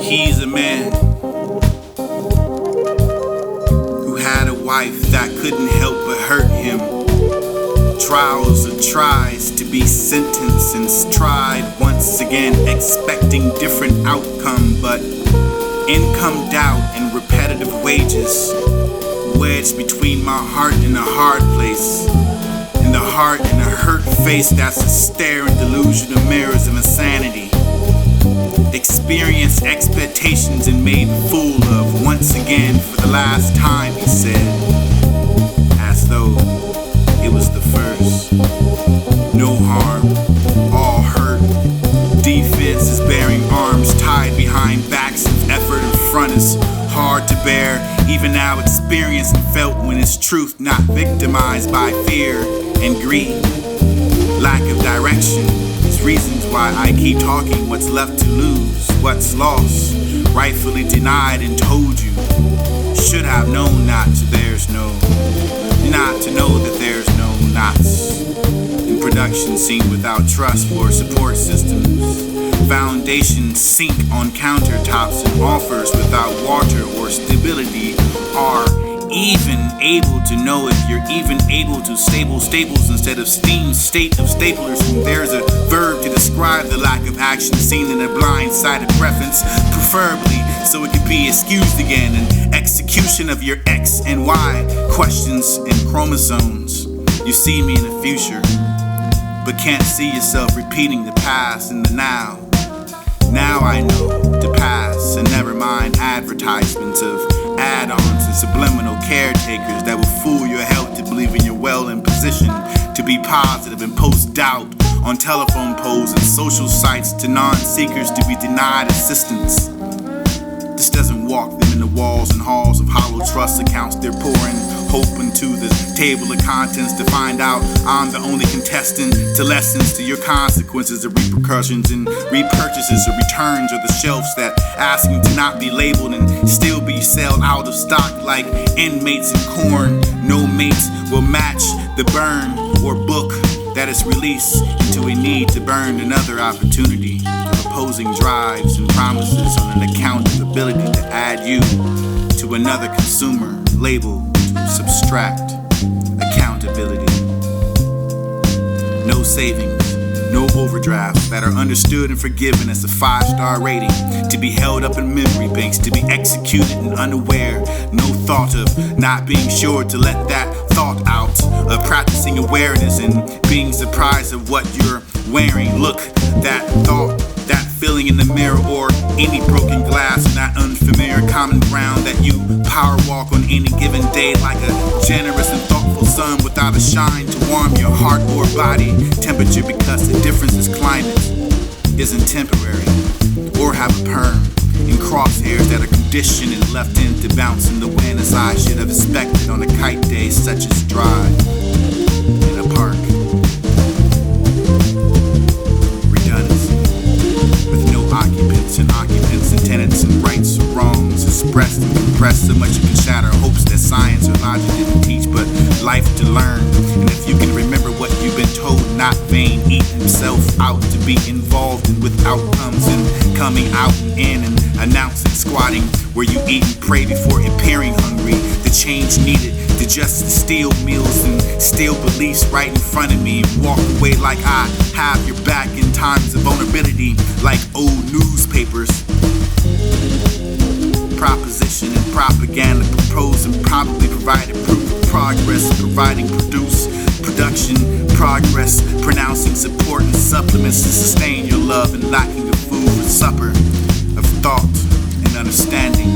He's a man who had a wife that couldn't help but hurt him. Trials and tries to be sentenced and tried once again, expecting different outcome, but income doubt and repetitive wages wedged between my heart and a hard place, and the heart and a hurt face that's a stare and delusion of mirrors of insanity. Experienced expectations and made a fool of once again for the last time, he said, as though it was the first. No harm, all hurt. Defense is bearing arms tied behind backs of effort in front is hard to bear. Even now experienced and felt when it's truth, not victimized by fear and greed. Lack of direction is reasons why I keep talking. What's left to lose, what's lost, rightfully denied and told you. Should have known not to know that there's no knots. In production scene without trust for support systems. Foundations sink on countertops and offers without water or stability are even able to know if you're even able to stable staples instead of steam state of staplers. There's a verb to describe the lack of action seen in a blind-sided preference, preferably so it could be excused again. An execution of your X and Y questions and chromosomes. You see me in the future, but can't see yourself repeating the past in the now. Now I know the past, and never mind advertisements of add-ons and subliminal caretakers that will fool your health to believing you're well in position to be positive and post doubt on telephone poles and social sites to non-seekers to be denied assistance. This doesn't walk them in the walls and halls of hollow trust accounts. They're pouring hope into the table of contents to find out I'm the only contestant to lessons to your consequences of repercussions and repurchases or returns or the shelves that asking to not be labeled and still be sold out of stock like inmates and corn. No mates will match the burn or book that is released into a need to burn another opportunity. Opposing drives and promises on an account of ability to add you to another consumer label to subtract accountability. No savings, no overdrafts that are understood and forgiven as a 5-star rating, to be held up in memory banks, to be executed and unaware. No thought of not being sure to let that thought out, of practicing awareness and being surprised of what you're wearing. Look, that thought, that feeling in the mirror or any broken glass and that unfamiliar common ground that you power walk on any given day like a generous and thoughtful sun without a shine to warm your heart or body temperature, because the difference is climate isn't temporary or have a perm in crosshairs that are conditioned and left in to bounce in the wind as I should have expected on a kite day such as drive in a park. Occupants and tenants and rights or wrongs expressed and compressed so much you can shatter hopes that science or logic didn't teach, but life to learn. And if you can remember what you've been told, not vain, eat himself out to be involved and with outcomes and coming out and in and announcing squatting where you eat and pray before appearing hungry. The change needed to just steal meals and steal beliefs right in front of me and walk away like I have your back in times of vulnerability, like old newspapers. Proposition and propaganda proposed and probably provided proof of progress, providing production, progress, pronouncing support and supplements to sustain your love and lacking of food for supper, of thought and understanding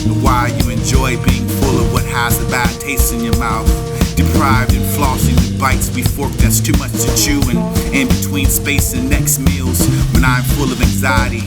of why you enjoy being full of what has a bad taste in your mouth, deprived and flossing the bites we fork that's too much to chew, and in between space and next meals when I'm full of anxiety.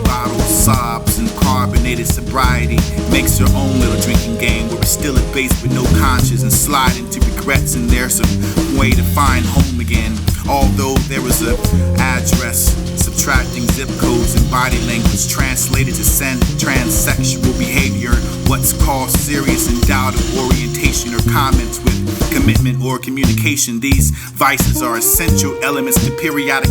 Bottled sobs and carbonated sobriety makes your own little drinking game where we still at base with no conscience and slide into regrets, and there's some way to find home again. Although there was a address subtracting zip codes and body language translated to transsexual behavior, what's called serious and doubted orientation or comments with commitment or communication. These vices are essential elements to periodic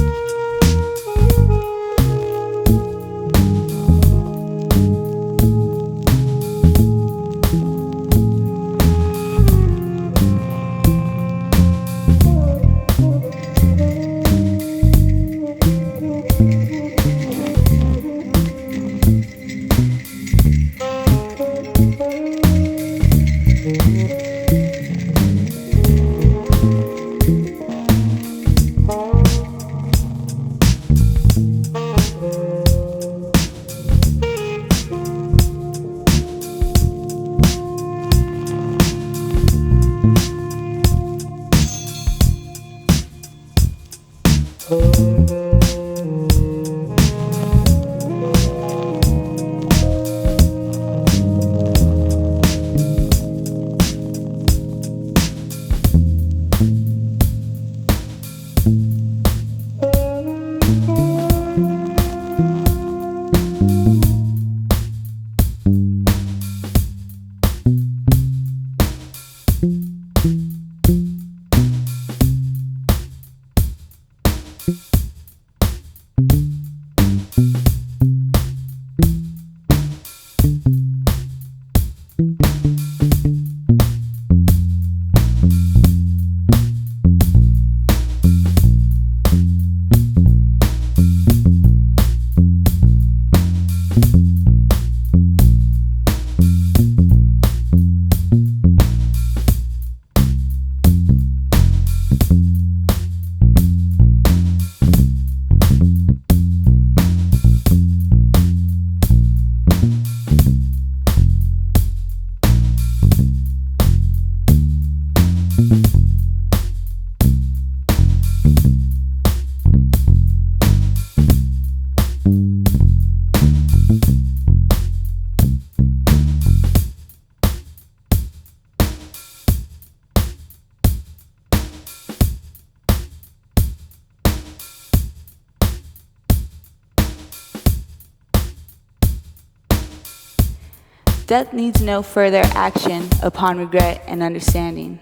Death needs no further action upon regret and understanding.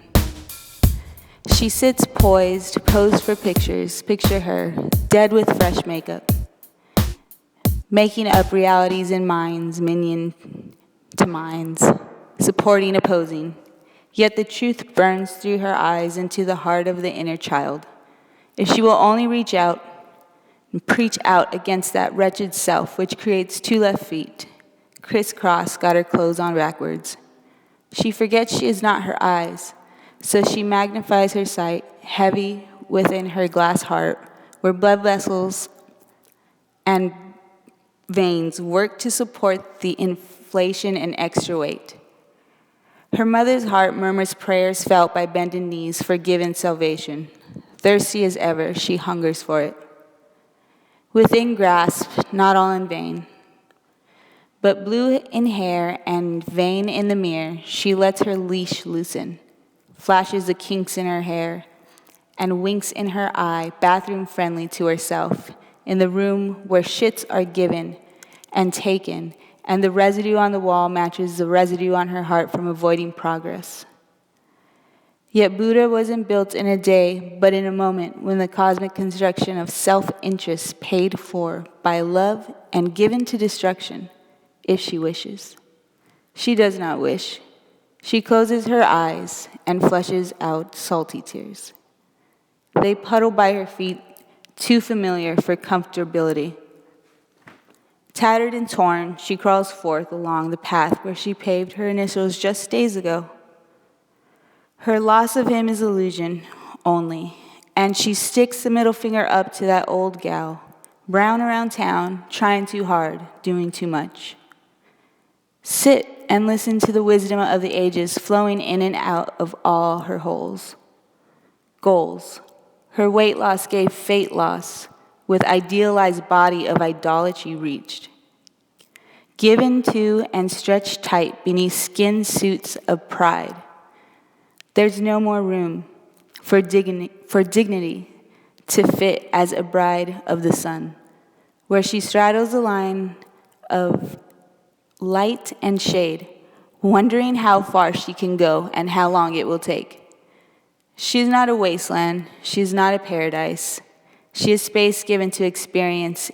She sits poised, posed for pictures. Picture her, dead with fresh makeup, making up realities in minds, minion to minds, supporting, opposing. Yet the truth burns through her eyes into the heart of the inner child. If she will only reach out and preach out against that wretched self which creates two left feet, crisscross, got her clothes on backwards. She forgets she is not her eyes, so she magnifies her sight, heavy within her glass heart, where blood vessels and veins work to support the inflation and extra weight. Her mother's heart murmurs prayers felt by bended knees for given salvation. Thirsty as ever, she hungers for it. Within grasp, not all in vain. But blue in hair and vein in the mirror, she lets her leash loosen, flashes the kinks in her hair, and winks in her eye, bathroom friendly to herself, in the room where shits are given and taken, and the residue on the wall matches the residue on her heart from avoiding progress. Yet Buddha wasn't built in a day, but in a moment when the cosmic construction of self-interest paid for by love and given to destruction, if she wishes. She does not wish. She closes her eyes and flushes out salty tears. They puddle by her feet, too familiar for comfortability. Tattered and torn, she crawls forth along the path where she paved her initials just days ago. Her loss of him is illusion only, and she sticks the middle finger up to that old gal, brown around town, trying too hard, doing too much. Sit and listen to the wisdom of the ages flowing in and out of all her holes. Goals. Her weight loss gave fate loss, with idealized body of idolatry reached. Given to and stretched tight beneath skin suits of pride. There's no more room for dignity to fit as a bride of the sun, where she straddles the line of light and shade, wondering how far she can go and how long it will take. She's not a wasteland. She's not a paradise. She is space given to experience.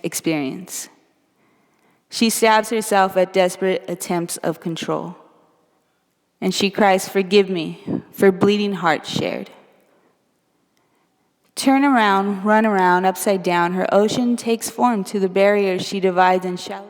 She stabs herself at desperate attempts of control. And she cries, "Forgive me," for bleeding hearts shared. Turn around, run around, upside down, her ocean takes form to the barriers she divides in shallow